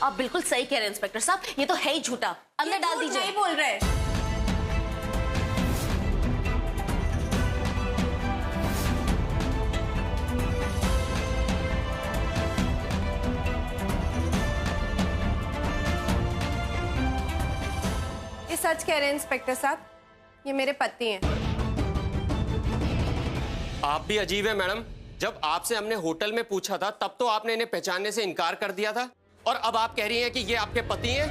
आप बिल्कुल सही कह रहे हैं इंस्पेक्टर साहब, ये तो है ही झूठा। अंदर डाल दीजिए। नहीं बोल रहे। ये सच कह रहे हैं इंस्पेक्टर साहब, ये मेरे पति हैं। आप भी अजीब है मैडम। जब आपसे हमने होटल में पूछा था तब तो आपने इन्हें पहचानने से इनकार कर दिया था, और अब आप कह रही हैं कि ये आपके पति हैं।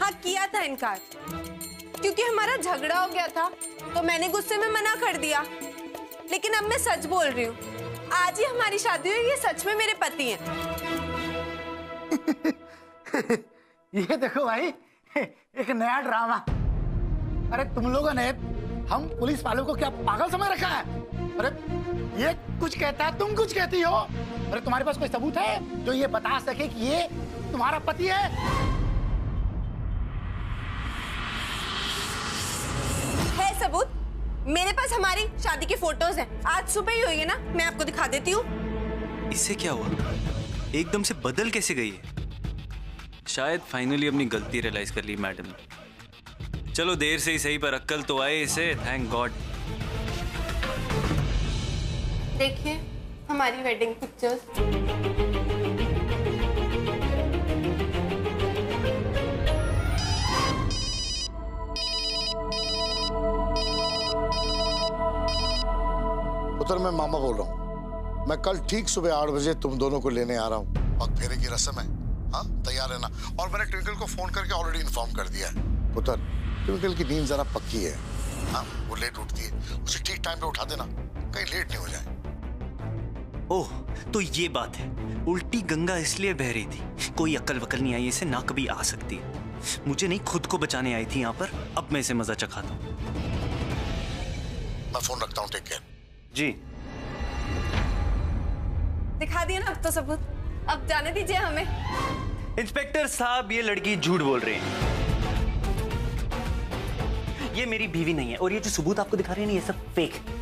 हाँ, किया था इनकार, क्योंकि हमारा झगड़ा हो गया था तो मैंने गुस्से में मना कर दिया। लेकिन अब मैं सच बोल रही हूँ, आज ही हमारी शादी हुई, ये सच में मेरे पति हैं। ये देखो भाई, एक नया ड्रामा। अरे तुम लोगों ने हम पुलिस वालों को क्या पागल समझ रखा है? अरे ये कुछ कहता है, तुम कुछ कहती हो। अरे तुम्हारे पास कोई सबूत है जो ये बता सके कि ये तुम्हारा पति है? है सबूत, मेरे पास हमारी शादी की फोटोज हैं। आज सुबह ही हुई है ना, मैं आपको दिखा देती हूँ। इससे क्या हुआ? एकदम से बदल कैसे गई है? शायद फाइनली अपनी गलती रियलाइज कर ली मैडम ने। चलो देर से ही सही, पर अक्ल तो आए इसे, थैंक गॉड। देखिए हमारी वेडिंग पिक्चर्स। पुत्र, मैं मामा बोल रहा हूँ। मैं कल ठीक सुबह 8 बजे तुम दोनों को लेने आ रहा हूँ। पग फेरे की रस्म है, हाँ तैयार रहना। और मैंने ट्विंकल को फोन करके ऑलरेडी इन्फॉर्म कर दिया है। पुत्र, ट्विंकल की नींद जरा पक्की है, हाँ वो लेट उठती है, उसे ठीक टाइम पे उठा देना, कहीं लेट नहीं हो जाए। ओह, तो ये बात है। उल्टी गंगा इसलिए बह रही थी, कोई अकल वकल नहीं आई इसे, ना कभी आ सकती है। मुझे नहीं, खुद को बचाने आई थी यहाँ पर। अब मैं इसे मजा चखाता हूँ। मैं फोन रखता हूँ, टेक केयर। जी। दिखा दिया ना अब तो सबूत, अब जाने दीजिए हमें। इंस्पेक्टर साहब, ये लड़की झूठ बोल रही है। ये मेरी बीवी नहीं है, और ये जो सबूत आपको दिखा रहे हैं ये सब फेक है।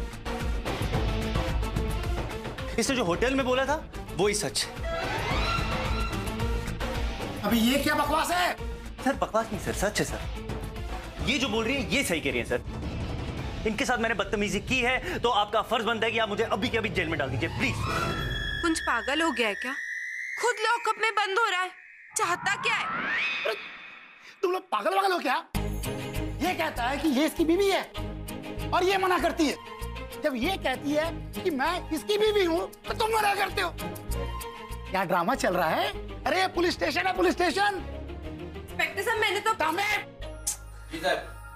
इसने जो होटल में बोला था वो ही सच है। अभी ये क्या बकवास है? सर बकवास नहीं सर, सच है सर। ये जो बोल रही है ये सही कह रही है सर। इनके साथ मैंने बदतमीजी की है तो आपका फर्ज बनता है कि आप मुझे अभी के अभी जेल में डाल दीजिए प्लीज। कुछ पागल हो गया है क्या? खुद लॉकअप में बंद हो रहा है, चाहता क्या है? तुम लोग पागल वागल हो क्या? ये कहता है कि ये इसकी बीवी है और ये मना करती है। जब ये कहती है कि मैं इसकी बीवी हूँ तो तुम मना करते हो। क्या ड्रामा चल रहा है? अरे ये पुलिस स्टेशन है, पुलिस स्टेशन। इंस्पेक्टर साहब, मैंने तो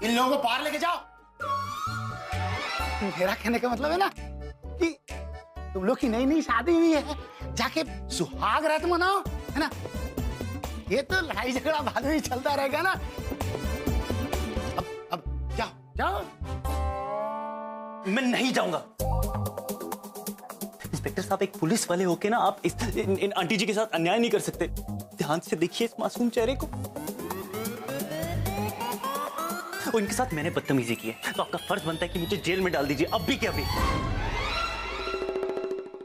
इन लोगों को बाहर लेके जाओ। मेरा कहने का मतलब है ना कि तुम लोग की नई नई शादी हुई है, जाके सुहाग रात मनाओ, है ना? ये तो लड़ाई झगड़ा बाद में ही चलता रहेगा ना। अब जाओ जाओ। मैं नहीं जाऊंगा। इंस्पेक्टर साहब, एक पुलिस वाले होके ना आप इन आंटी जी के साथ अन्याय नहीं कर सकते। ध्यान से देखिए इस मासूम चेहरे को। उनके साथ मैंने बदतमीजी की है तो आपका फर्ज बनता है कि मुझे जेल में डाल दीजिए, अभी के अभी।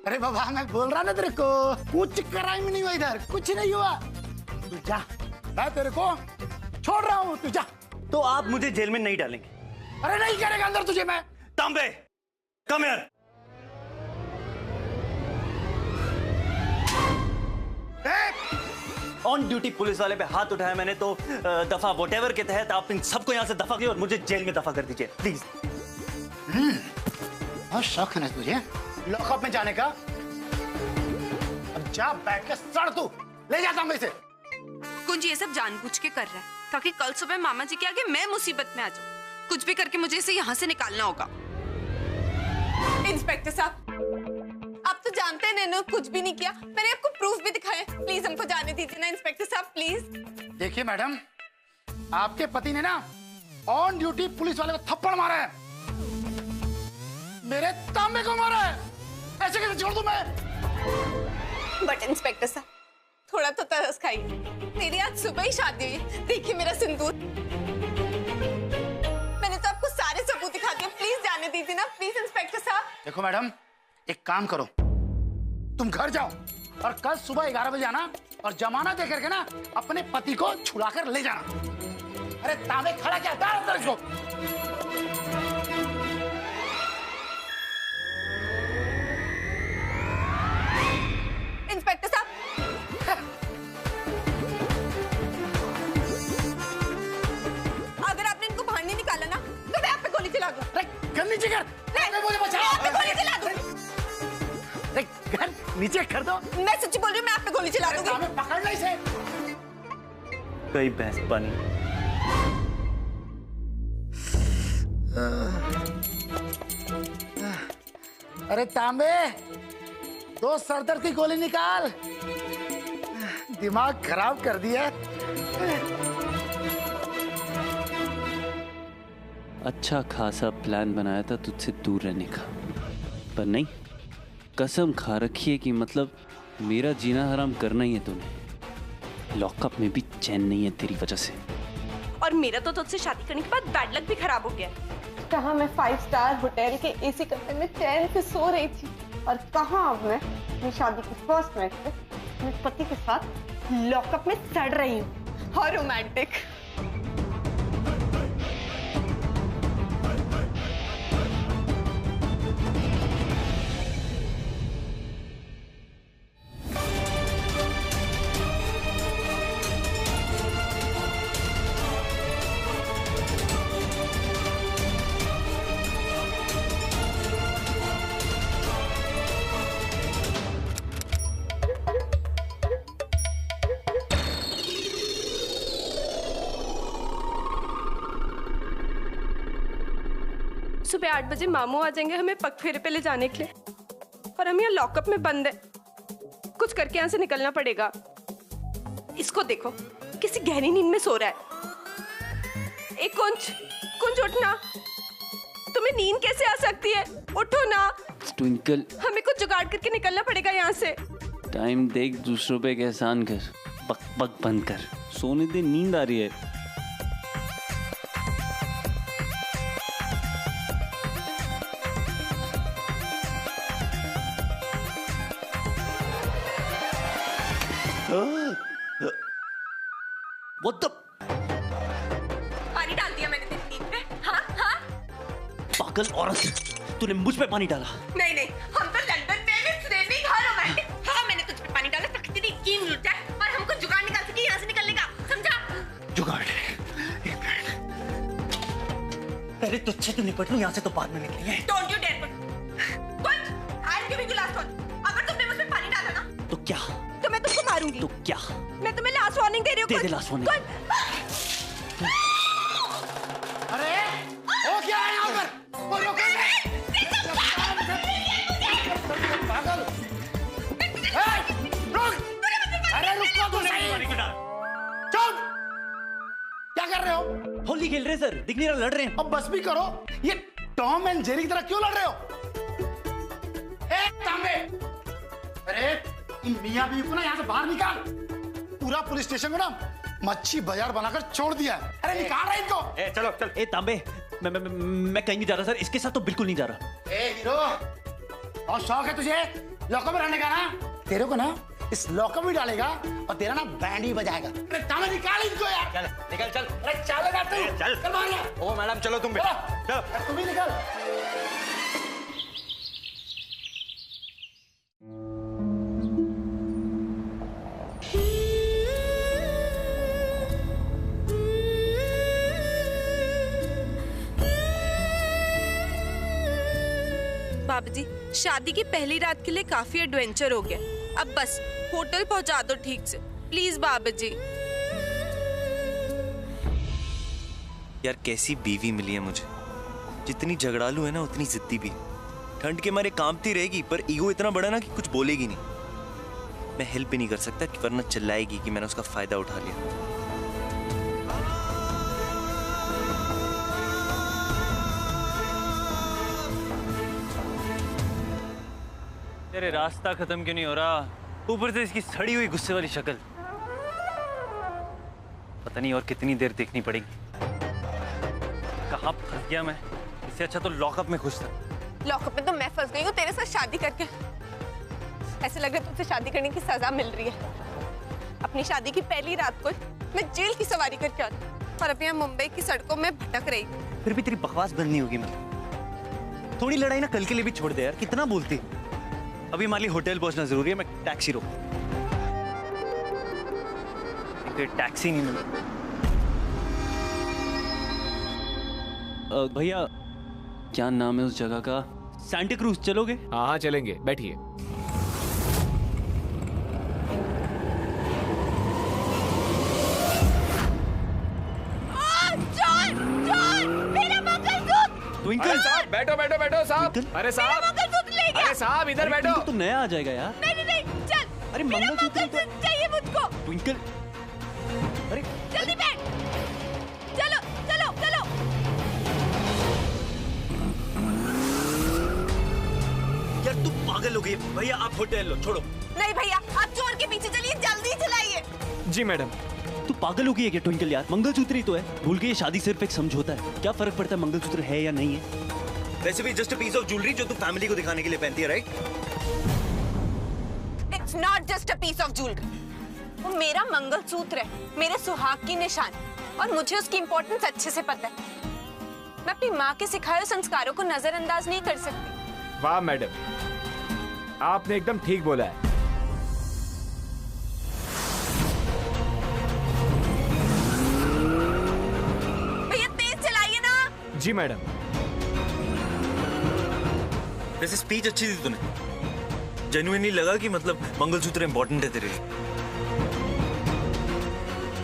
अरे बाबा, मैं बोल रहा ना तेरे को, कुछ क्राइम नहीं हुआ इधर, कुछ नहीं हुआ। तू जा, मैं तेरे को छोड़ रहा हूँ, तू जा। तो आप मुझे जेल में नहीं डालेंगे? अरे नहीं करेगा अंदर तुझे मैं। तांबे, come here. On duty police वाले पे हाथ उठाया मैंने तो दफा व्हाटएवर के तहत आप इन सबको यहाँ से दफा कीजिए और मुझे जेल में दफा कर दीजिए प्लीज। बहुत शौक है ना तुझे लॉकअप में जाने का? अब जा बैठ के सड़, तू ले जाता मैं इसे। कुंज ये सब जानबूझ के कर रहा है ताकि कल सुबह मामा जी के आगे मैं मुसीबत में आ जाऊं। कुछ भी करके मुझे इसे यहाँ से निकालना होगा। इंस्पेक्टर साहब, आप तो जानते हैं नैनो कुछ भी नहीं किया, मैंने आपको प्रूफ भी दिखाया। प्लीज हमको जाने दीजिए ना इंस्पेक्टर साहब, प्लीज। देखिए मैडम, आपके पति ने ना ऑन ड्यूटी पुलिस वाले को थप्पड़ मारा है, मेरे तांबे को मारा है। ऐसे कैसे छोड़ दूं मैं? बट इंस्पेक्टर साहब, थोड़ा तो तरस खाइए। मेरी आज सुबह ही शादी हुई है, देखिए मेरा सिंदूर। मैंने तो आपको सारे सबूत दिखा दिए, प्लीज जाने दीजिए ना, प्लीज इंस्पेक्टर साहब। देखो मैडम, एक काम करो, तुम घर जाओ, और कल सुबह 11 बजे आना और जमानत दे करके ना अपने पति को छुड़ा कर ले जाना। अरे तांबे खड़ा क्या डाल अंदर इसको। इंस्पेक्टर साहब, अगर आपने इनको बाहर नहीं निकाला ना तो मैं आप पे गोली चला दूं। गन नीचे कर। नहीं, मुझे बचा। मैं आप पे गोली चला दूं। गन नीचे कर दो। मैं सच्ची बोल रही हूँ, मैं आप पे गोली चला दूंगी। तांबे पकड़ ले इसे। कई भैंस पानी। अरे तांबे, दो सरदर्द की गोली निकाल। दिमाग खराब कर दिया। अच्छा खासा प्लान बनाया था तुझसे दूर रहने का, पर नहीं, कसम खा रखी है कि मतलब मेरा जीना हराम करना ही है तूने। लॉकअप में भी चैन नहीं है तेरी वजह से। और मेरा तो तुझसे शादी करने के बाद बैड लक भी खराब हो गया। कहाँ मैं 5 स्टार होटल के एसी कमरे में चैन से सो रही थी, और कहाँ अब मैं अपनी शादी की फर्स्ट नाइट पे अपने पति के साथ लॉकअप में सड़ रही हूँ। और रोमांटिक। सुबह 8 बजे मामू आ जाएंगे हमें पगफेरे पे ले जाने के लिए, और हम यहाँ लॉकअप में बंद है। कुछ करके यहाँ से निकलना पड़ेगा। इसको देखो, किसी गहरी नींद में सो रहा है। एक कुंज उठना। तुम्हें नींद कैसे आ सकती है? उठो ना। ट्विंकल, हमें कुछ जुगाड़ करके निकलना पड़ेगा यहाँ से। टाइम देख, दूसरों पे एक एहसान कर, पक पक बंद कर, सोने दे, नींद आ रही है। What the? पानी डाल दिया मैंने तेरी नींद पे। हाँ हाँ। पागल औरत, तूने मुझ पे पानी डाला। नहीं नहीं, हम तो लंदन में भी स्विमिंग हाँ रोमांटिक। हाँ, मैंने तुझ पे पानी डाला ताकि तेरी कीन लुट जाए और हमको जुगाड़ निकाल सके यहाँ से निकलने का, समझा? जुगाड़? पहले तुझसे तो निपट लूं, यहाँ से तो बाद में निकली है। Don't you dare put. I am giving you last warning. अगर तुमने मुझ पे पानी डाला ना तो क्या? तो मैं तुमको मारूंगी। तो क्या? मैं तुम्हें लास्ट वार्निंग दे रही हूँ। दे दे लास्ट वार्निंग। अरे हो क्या है यहाँ पर? वो लोग पागल। रुक। अरे रुको तो सही। चुप। क्या कर रहे हो? होली खेल रहे सर, दिख नहीं रहा, लड़ रहे हैं। अब बस भी करो। ये टॉम एंड जेरी की तरह क्यों लड़ रहे हो? तांबे, अरे इन मियां बीवी को ना यहाँ से बाहर निकाल। पूरा पुलिस स्टेशन को ना मच्छी बाजार बनाकर छोड़ दिया। अरे निकाल रहे इनको। चलो चल। ए तांबे, मैं कहीं नहीं जा रहा सर, इसके साथ तो बिल्कुल नहीं जा रहा। ए हीरो, और शौक है तुझे लॉकअप में रहने का ना? तेरे को ना इस लॉकअप में डालेगा और तेरा ना बैंड ही बजाएगा। अरे तांबे निकाल इनको यार। चल निकल चल। अरे चलेगा तू। चल चल बाहर जा। ओ मैडम चलो तुम भी। चलो। तुम ही निकल। बाबूजी, शादी की पहली रात के लिए काफी एडवेंचर हो गया। अब बस होटल पहुंचा दो ठीक से, प्लीज बाबूजी। यार कैसी बीवी मिली है मुझे, जितनी झगड़ालू है ना उतनी जिद्दी भी। ठंड के मारे कांपती रहेगी पर ईगो इतना बड़ा ना कि कुछ बोलेगी नहीं। मैं हेल्प भी नहीं कर सकता कि वरना चिल्लाएगी कि मैंने उसका फायदा उठा लिया। तेरे रास्ता खत्म क्यों नहीं हो रहा? ऊपर से इसकी सड़ी हुई गुस्से वाली शक्ल। पता नहीं और कितनी देर देखनी पड़ेगी। कहाँ फंस गया मैं? इससे अच्छा तो लॉकअप में खुश था। लॉकअप में तो मैं फंस गई हूँ तेरे साथ शादी करके। ऐसे लग रहा है तुझसे शादी करने की सजा मिल रही है। अपनी शादी की पहली रात को मैं जेल की सवारी करके आती और अब यहाँ मुंबई की सड़कों में भटक रही हूँ। फिर भी तेरी बकवास बंद नहीं होगी। मैं थोड़ी लड़ाई ना कल के लिए भी छोड़ दे यार, कितना बोलती। अभी हमारे लिए होटल पहुंचना जरूरी है, मैं टैक्सी रोक। टैक्सी नहीं मिली। भैया क्या नाम है उस जगह का? सांता क्रूज चलोगे? हाँ हाँ चलेंगे, बैठिए। ट्विंकल साहब बैठो बैठो बैठो साहब। अरे साहब, अरे साहब इधर बैठो। तो नया आ जाएगा यार। नहीं, चल। अरे मंगलसूत्र तो चाहिए मुझको। ट्विंकल, अरे जल्दी बैठ। चलो चलो चलो। यार तू पागल हो गई। भैया आप होटल लो, छोड़ो। नहीं भैया, आप चोर के पीछे चलिए, जल्दी चलाइए। जी मैडम। तू पागल हो गई है क्या ट्विंकल यार? मंगलसूत्र ही तो है, भूल गई? शादी सिर्फ एक समझौता है, क्या फर्क पड़ता है मंगलसूत्र है या नहीं है? वैसे भी just a piece of jewellery जो तू फैमिली को दिखाने के लिए पहनती है, right? It's not just a piece of jewellery, वो मेरा मंगलसूत्र है, मेरे सुहाग की निशान, और मुझे उसकी इंपॉर्टेंस अच्छे से पता है। मैं अपनी माँ के सिखाए हुए संस्कारों को नजरअंदाज नहीं कर सकती। वाह मैडम, आपने एकदम ठीक बोला है। भैया तेज चलाइए ना। जी मैडम। वैसे स्पीच अच्छी थी तूने, जेन्युइनली लगा कि मतलब मंगलसूत्र इंपॉर्टेंट है तेरे लिए।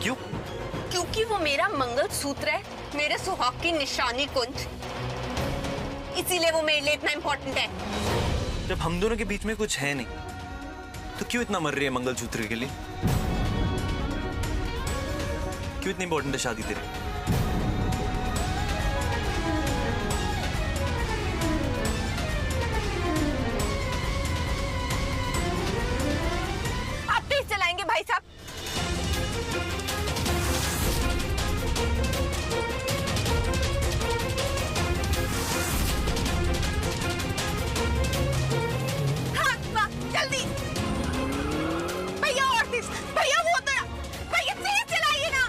क्यों? क्योंकि वो मेरा मंगलसूत्र है, मेरे सुहाग की निशानी कुंज, इसीलिए वो मेरे लिए इतना इंपॉर्टेंट है। जब हम दोनों के बीच में कुछ है नहीं तो क्यों इतना मर रही है मंगलसूत्र के लिए? क्यों इतनी इंपॉर्टेंट है शादी तेरी? आप तेज चलाएंगे भाई साहब? हाँ, वाह, जल्दी भैया, और तेज भैया, वो तो भैया तेज चलाइए ना।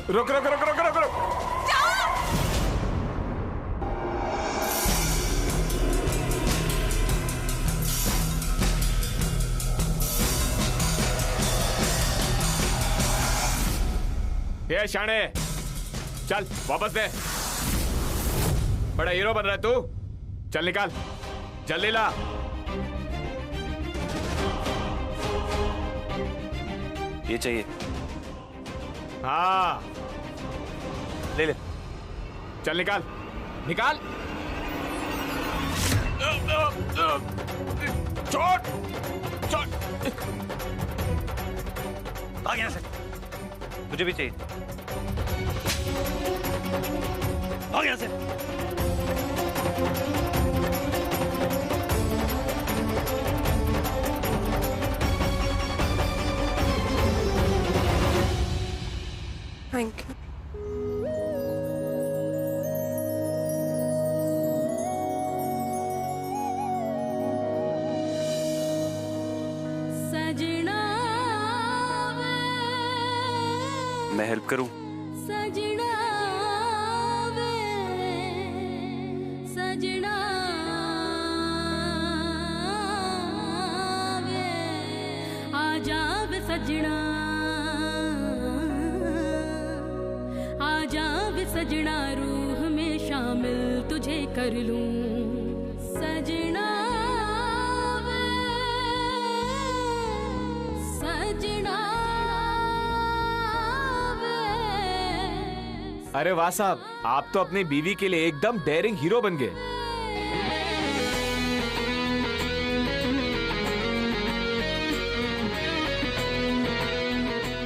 रुक रुक रुक रुक रुक रुक। जाओ। ये शाणे, चल वापस दे। बड़ा हीरो बन रहा है तू, चल निकाल, जल्दी ला। ये चाहिए? हाँ ले ले। चल निकाल निकाल। छोड़ छोड़। भाग यहाँ से, मुझे भी चाहिए। भाग यहाँ से। Thank you. मैं हेल्प करूं? सजना वे, सजना वे, आजा वे सजना, आजा वे सजना, रूह में शामिल तुझे कर लूं। सजना वे, सजना। अरे वाह साहब, आप तो अपनी बीवी के लिए एकदम डेयरिंग हीरो बन गए।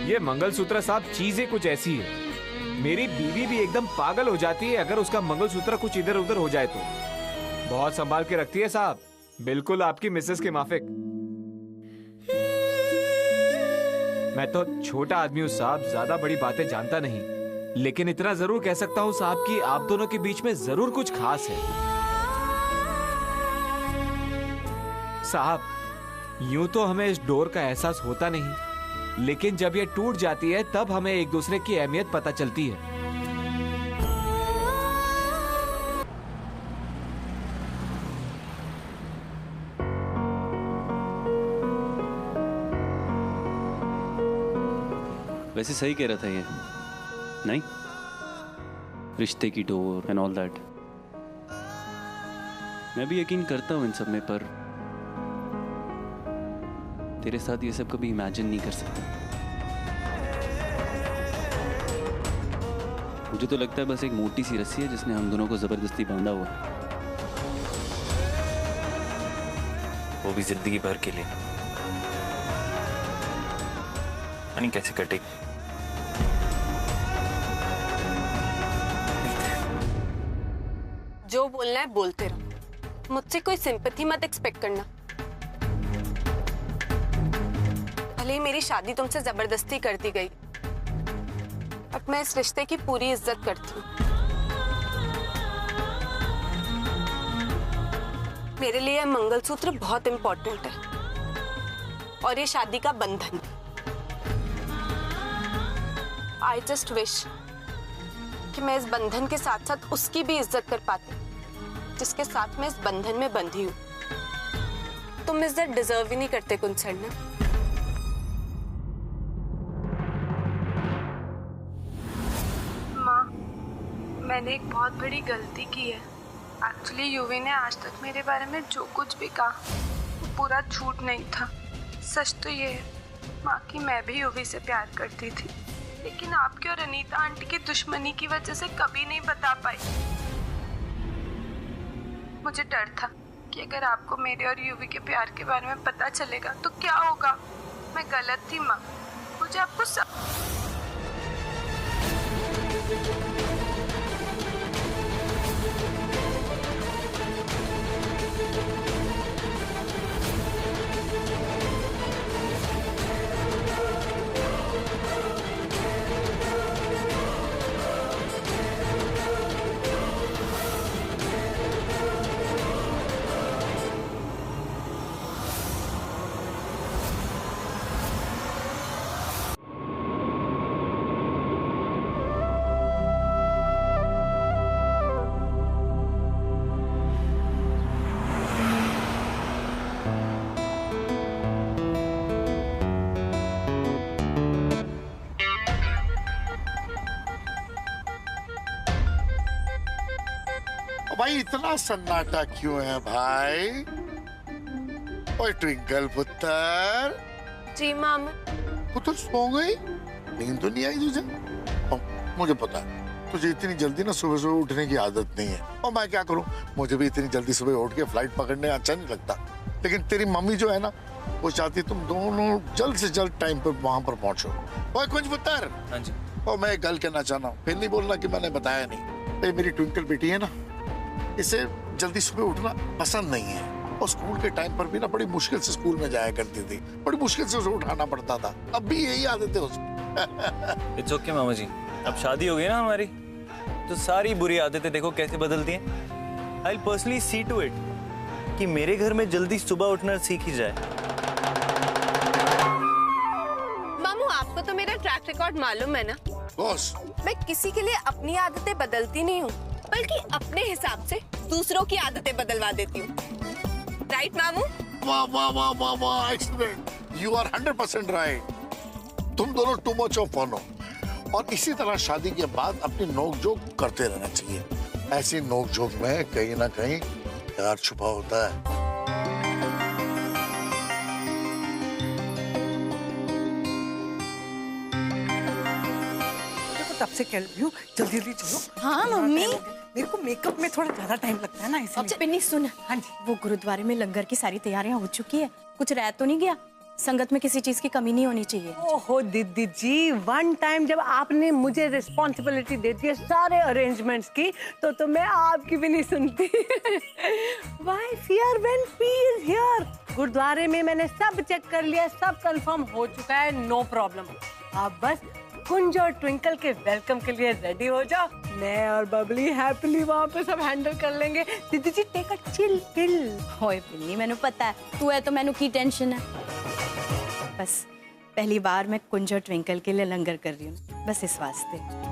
ये मंगलसूत्र साहब चीजें कुछ ऐसी है, मेरी बीवी भी एकदम पागल हो जाती है अगर उसका मंगलसूत्र कुछ इधर उधर हो जाए तो। बहुत संभाल के रखती है साहब, बिल्कुल आपकी मिसेस के माफिक। मैं तो छोटा आदमी हूँ साहब, ज्यादा बड़ी बातें जानता नहीं, लेकिन इतना जरूर कह सकता हूँ साहब कि आप दोनों के बीच में जरूर कुछ खास है। साहब, यूं तो हमें इस डोर का एहसास होता नहीं, लेकिन जब ये टूट जाती है तब हमें एक दूसरे की अहमियत पता चलती है। वैसे सही कह रहा था ये, नहीं? रिश्ते की डोर एंड ऑल दैट। मैं भी यकीन करता हूँ इन सब में, पर तेरे साथ ये सब कभी इमेजिन नहीं कर सकता। मुझे तो लगता है बस एक मोटी सी रस्सी है जिसने हम दोनों को जबरदस्ती बांधा हुआ है। वो भी जिंदगी भर के लिए। यानी कैसे कटेगी? जो बोलना है बोलते रहो, मुझसे कोई सिंपैथी मत एक्सपेक्ट करना। भले ही मेरी शादी तुमसे जबरदस्ती कर दी गई, बट मैं इस रिश्ते की पूरी इज्जत करती हूँ। मेरे लिए यह मंगलसूत्र बहुत इंपॉर्टेंट है और ये शादी का बंधन। आई जस्ट विश कि मैं इस बंधन के साथ साथ उसकी भी इज्जत कर पाती जिसके साथ मैं इस बंधन में बंधी हूँ। तुम इज्जत डिजर्व ही नहीं करते कुंसर ना। माँ, मैंने एक बहुत बड़ी गलती की है। एक्चुअली युवी ने आज तक मेरे बारे में जो कुछ भी कहा वो पूरा झूठ नहीं था। सच तो ये है माँ कि मैं भी युवी से प्यार करती थी, लेकिन आपके और अनीता आंटी की दुश्मनी की वजह से कभी नहीं बता पाई। मुझे डर था कि अगर आपको मेरे और युवी के प्यार के बारे में पता चलेगा तो क्या होगा। मैं गलत थी माँ, मुझे आपको सब भाई इतना सन्नाटा क्यों है भाई? ओए ट्विंकल पुत्र। जी मामा। पुत्र सो गई? नींद तो नहीं आई तुझे? मुझे पता है तुझे इतनी जल्दी ना सुबह सुबह उठने की आदत नहीं है, और मैं क्या करूं, मुझे भी इतनी जल्दी सुबह उठ के फ्लाइट पकड़ने अच्छा नहीं लगता। लेकिन तेरी मम्मी जो है ना, वो चाहती तुम दोनों जल्द से जल्द टाइम पर वहां पर पहुंचो। ओए कुछ पुत्र। हाँ जी। और मैं एक गल कहना चाहना हूँ, फिर नहीं बोलना कि मैंने बताया नहीं। मेरी ट्विंकल बेटी है ना, इसे जल्दी सुबह उठना पसंद नहीं है, और स्कूल के टाइम पर भी ना बड़ी मुश्किल से स्कूल में जाया करती थी, बड़ी मुश्किल से उसे उठाना पड़ता था। अब भी यही आदत है उसकी। इट्स ओके मामा जी, अब शादी हो गई ना हमारी, तो सारी बुरी आदतें देखो कैसे बदलती हैं। I personally see to it कि मेरे घर में जल्दी सुबह उठना सीख ही जाए। मामू, आपको तो मेरा ट्रैक रिकॉर्ड मालूम है ना। बॉस, मैं किसी के लिए अपनी आदतें बदलती नहीं हूँ, बल्कि अपने हिसाब से दूसरों की आदतें बदलवा देती हूँ। राइट मामू? वाह वाह वाह वाह वाह, एक्सीलेंट, यू आर 100% राइट। तुम दोनों टू मच ऑफ फन हो, और इसी तरह शादी के बाद अपनी नोक-झोंक करते रहना चाहिए। ऐसी नोक-झोंक में कहीं ना कहीं प्यार छुपा होता है। तब से कह रही हूँ जल्दी जल्दी चलो। हाँ मम्मी, मेरे को मेकअप में थोड़ा ज्यादा टाइम लगता है ना, इसलिए। पिन्नी सुन, हाँ जी। वो गुरुद्वारे में लंगर की सारी तैयारियां हो चुकी है, कुछ रह तो नहीं गया? संगत में किसी चीज की कमी नहीं होनी चाहिए। ओहो दीदी जी, वन टाइम जब आपने मुझे रिस्पॉन्सिबिलिटी दे दी है सारे अरेंजमेंट्स की, तो मैं आपकी भी नहीं सुनती। Why fear when peace is here? गुरुद्वारे में मैंने सब चेक कर लिया, सब कंफर्म हो चुका है, नो प्रॉब्लम। आप बस कुंज और ट्विंकल के वेलकम के लिए रेडी हो जाओ। मैं और बबली हैप्पीली वहाँ पे सब हैंडल कर लेंगे। दीदी जी टेक अ चिल पिल। होए पिन्नी, मैंने पता है तू है तो मैंने की टेंशन है। बस पहली बार मैं कुंज और ट्विंकल के लिए लंगर कर रही हूँ, बस इस वास्ते।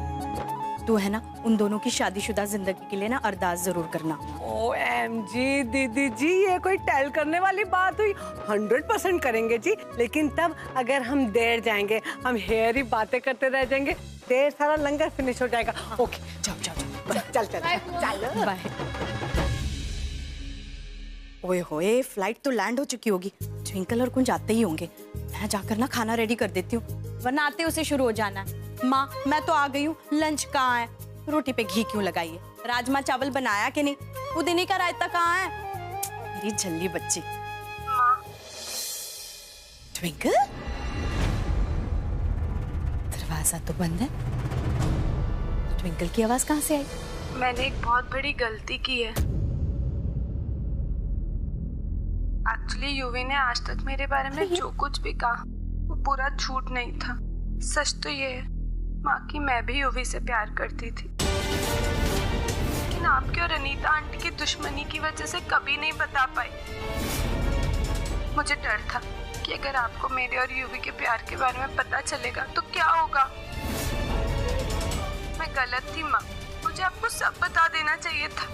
तू है ना उन दोनों की शादीशुदा जिंदगी के लिए ना अरदास जरूर करना। OMG दीदी जी, ये कोई टेल करने वाली बात हुई? 100% करेंगे जी, लेकिन तब अगर हम देर जाएंगे, हम हेयर ही बातें करते रह जाएंगे, देर सारा लंगर फिनिश हो जाएगा। ओके जाओ जाओ, चल चल चल बाय। ओए होए, फ्लाइट तो लैंड हो चुकी होगी, ट्विंकल और कुंज आते ही होंगे। मैं जाकर ना खाना रेडी कर देती हूँ, वरना आते उसे शुरू हो जाना है। माँ मैं तो आ गई हूँ, लंच कहाँ है? रोटी पे घी क्यों लगाई है? राजमा चावल बनाया कि नहीं? पुदीने का रायता कहाँ है? मेरी झल्ली बच्ची। ट्विंकल, दरवाजा तो बंद है, ट्विंकल की आवाज कहाँ से आई? मैंने एक बहुत बड़ी गलती की है। एक्चुअली यूवी ने आज तक मेरे बारे में जो कुछ भी कहा वो पूरा झूठ नहीं था। सच तो ये है माँ की मैं भी यूवी से प्यार करती थी, लेकिन आपकी और अनीता आंटी की दुश्मनी की वजह से कभी नहीं बता पाई। मुझे डर था कि अगर आपको मेरे और यूवी के प्यार के बारे में पता चलेगा तो क्या होगा। मैं गलत थी माँ, मुझे आपको सब बता देना चाहिए था।